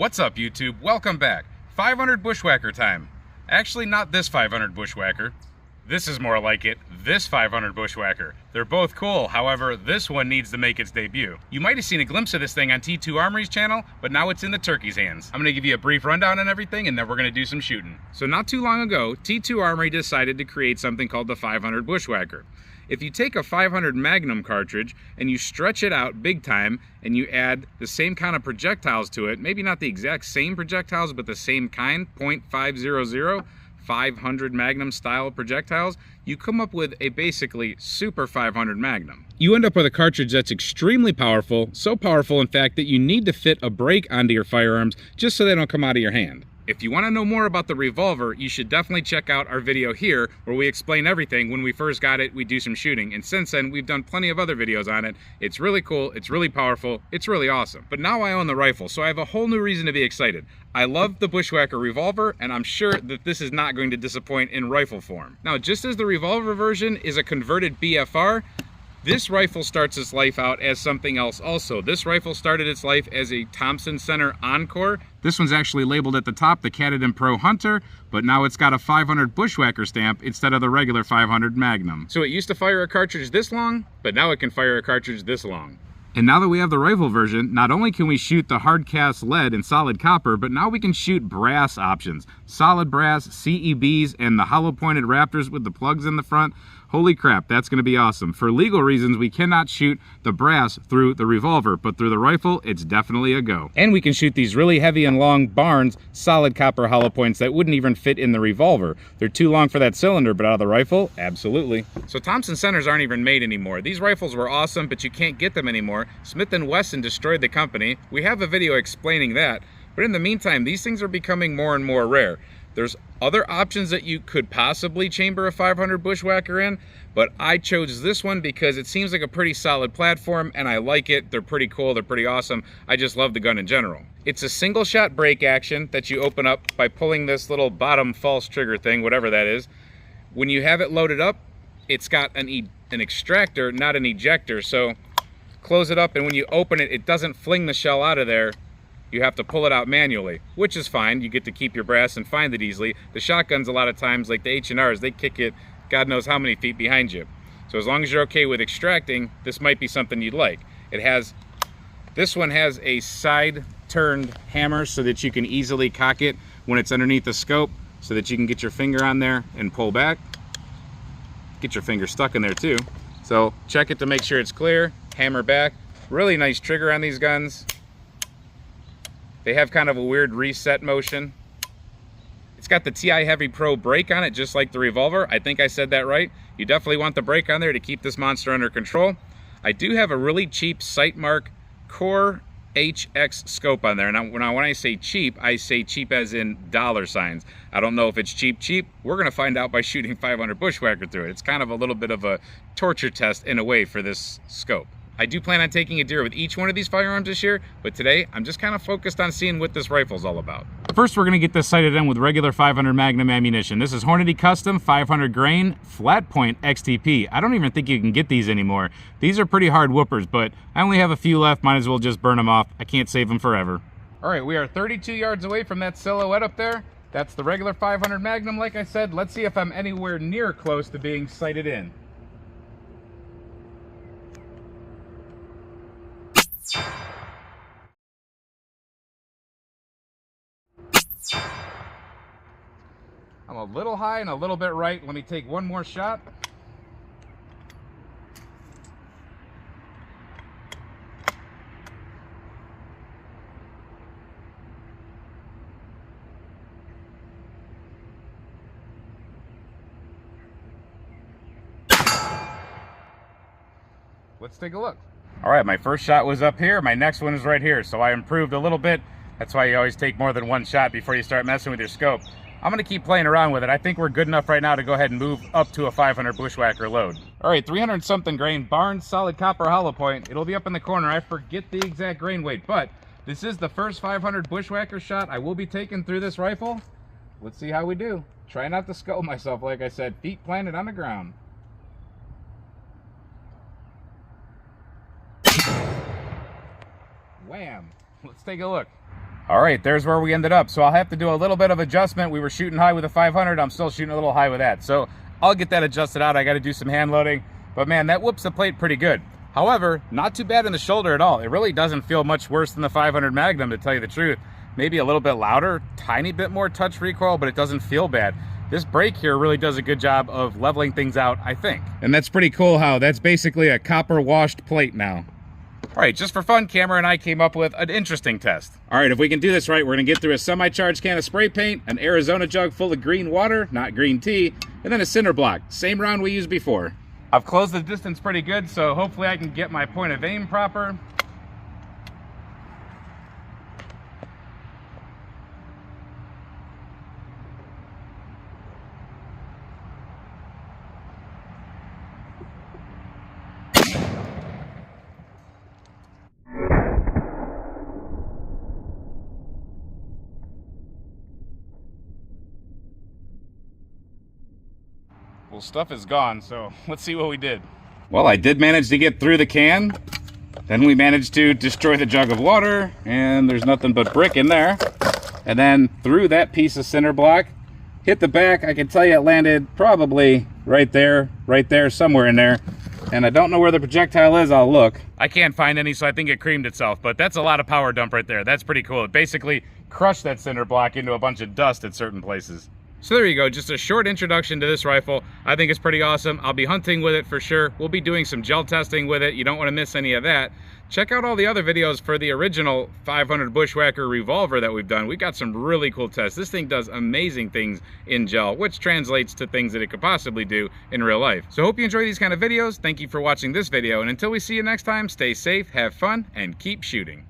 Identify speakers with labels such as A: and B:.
A: What's up, YouTube? Welcome back. 500 Bushwhacker time. Actually, not this 500 Bushwhacker. This is more like it, this 500 Bushwhacker. They're both cool, however, this one needs to make its debut. You might have seen a glimpse of this thing on TII Armory's channel, but now it's in the turkey's hands. I'm gonna give you a brief rundown on everything, and then we're gonna do some shooting. So not too long ago, TII Armory decided to create something called the 500 Bushwhacker. If you take a 500 Magnum cartridge and you stretch it out big time and you add the same kind of projectiles to it, maybe not the exact same projectiles, but the same kind, .500, 500 Magnum style projectiles, you come up with a basically super 500 Magnum. You end up with a cartridge that's extremely powerful, so powerful in fact that you need to fit a brake onto your firearms just so they don't come out of your hand. If you want to know more about the revolver, you should definitely check out our video here where we explain everything. When we first got it, we do some shooting, and since then we've done plenty of other videos on it. It's really cool, it's really powerful, it's really awesome. But now I own the rifle, so I have a whole new reason to be excited. I love the Bushwhacker revolver, and I'm sure that this is not going to disappoint in rifle form. Now, just as the revolver version is a converted BFR, this rifle starts its life out as something else also. This rifle started its life as a Thompson Center Encore. This one's actually labeled at the top, the Cadden Pro Hunter, but now it's got a 500 Bushwhacker stamp instead of the regular 500 Magnum. So it used to fire a cartridge this long, but now it can fire a cartridge this long. And now that we have the rifle version, not only can we shoot the hard cast lead and solid copper, but now we can shoot brass options. Solid brass, CEBs, and the hollow pointed Raptors with the plugs in the front. Holy crap, that's gonna be awesome. For legal reasons, we cannot shoot the brass through the revolver, but through the rifle, it's definitely a go. And we can shoot these really heavy and long Barnes solid copper hollow points that wouldn't even fit in the revolver. They're too long for that cylinder, but out of the rifle, absolutely. So Thompson Centers aren't even made anymore. These rifles were awesome, but you can't get them anymore. Smith & Wesson destroyed the company. We have a video explaining that, but in the meantime, these things are becoming more and more rare. There's other options that you could possibly chamber a 500 Bushwhacker in, but I chose this one because it seems like a pretty solid platform and I like it. They're pretty cool, they're pretty awesome. I just love the gun in general. It's a single shot break action that you open up by pulling this little bottom false trigger thing, whatever that is. When you have it loaded up, it's got an extractor, not an ejector, so close it up and when you open it, it doesn't fling the shell out of there. You have to pull it out manually, which is fine. You get to keep your brass and find it easily. The shotguns, a lot of times, like the H&Rs, they kick it God knows how many feet behind you. So as long as you're okay with extracting, this might be something you'd like. This one has a side turned hammer so that you can easily cock it when it's underneath the scope so that you can get your finger on there and pull back. Get your finger stuck in there too. So check it to make sure it's clear, hammer back. Really nice trigger on these guns. They have kind of a weird reset motion. It's got the TI Heavy Pro brake on it, just like the revolver. I think I said that right. You definitely want the brake on there to keep this monster under control. I do have a really cheap Sightmark Core HX scope on there. Now, when I say cheap as in dollar signs. I don't know if it's cheap. We're gonna find out by shooting 500 Bushwhacker through it. It's kind of a little bit of a torture test in a way for this scope. I do plan on taking a deer with each one of these firearms this year, but today I'm just kind of focused on seeing what this rifle's all about. First, we're gonna get this sighted in with regular 500 Magnum ammunition. This is Hornady Custom 500 grain flat point XTP. I don't even think you can get these anymore. These are pretty hard whoopers, but I only have a few left. Might as well just burn them off. I can't save them forever. All right, we are 32 yards away from that silhouette up there. That's the regular 500 Magnum, like I said. Let's see if I'm anywhere near close to being sighted in. I'm a little high and a little bit right. Let me take one more shot. Let's take a look. All right, my first shot was up here. My next one is right here. So I improved a little bit. That's why you always take more than one shot before you start messing with your scope. I'm gonna keep playing around with it. I think we're good enough right now to go ahead and move up to a 500 Bushwhacker load. All right, 300 something grain Barnes solid copper hollow point. It'll be up in the corner. I forget the exact grain weight, but this is the first 500 Bushwhacker shot I will be taking through this rifle. Let's see how we do. Try not to skull myself, like I said. Feet planted on the ground. Wham! Let's take a look. All right, there's where we ended up. So I'll have to do a little bit of adjustment. We were shooting high with a 500. I'm still shooting a little high with that. So I'll get that adjusted out. I got to do some hand loading. But man, that whoops the plate pretty good. However, not too bad in the shoulder at all. It really doesn't feel much worse than the 500 Magnum, to tell you the truth. Maybe a little bit louder, tiny bit more touch recoil, but it doesn't feel bad. This brake here really does a good job of leveling things out, I think. And that's pretty cool how that's basically a copper washed plate now. All right, just for fun, Cameron and I came up with an interesting test. All right, if we can do this right, we're gonna get through a semi-charged can of spray paint, an Arizona jug full of green water, not green tea, and then a cinder block, same round we used before. I've closed the distance pretty good, so hopefully I can get my point of aim proper. Well, stuff is gone, so let's see what we did. Well, I did manage to get through the can. Then we managed to destroy the jug of water, and there's nothing but brick in there. And then through that piece of cinder block, hit the back. I can tell you it landed probably right there, somewhere in there. And I don't know where the projectile is, I'll look. I can't find any, so I think it creamed itself, but that's a lot of power dump right there. That's pretty cool. It basically crushed that cinder block into a bunch of dust at certain places. So there you go, just a short introduction to this rifle. I think it's pretty awesome. I'll be hunting with it for sure. We'll be doing some gel testing with it. You don't want to miss any of that. Check out all the other videos for the original 500 Bushwhacker revolver that we've done. We've got some really cool tests. This thing does amazing things in gel, which translates to things that it could possibly do in real life. So hope you enjoy these kind of videos. Thank you for watching this video, and until we see you next time, stay safe, have fun, and keep shooting.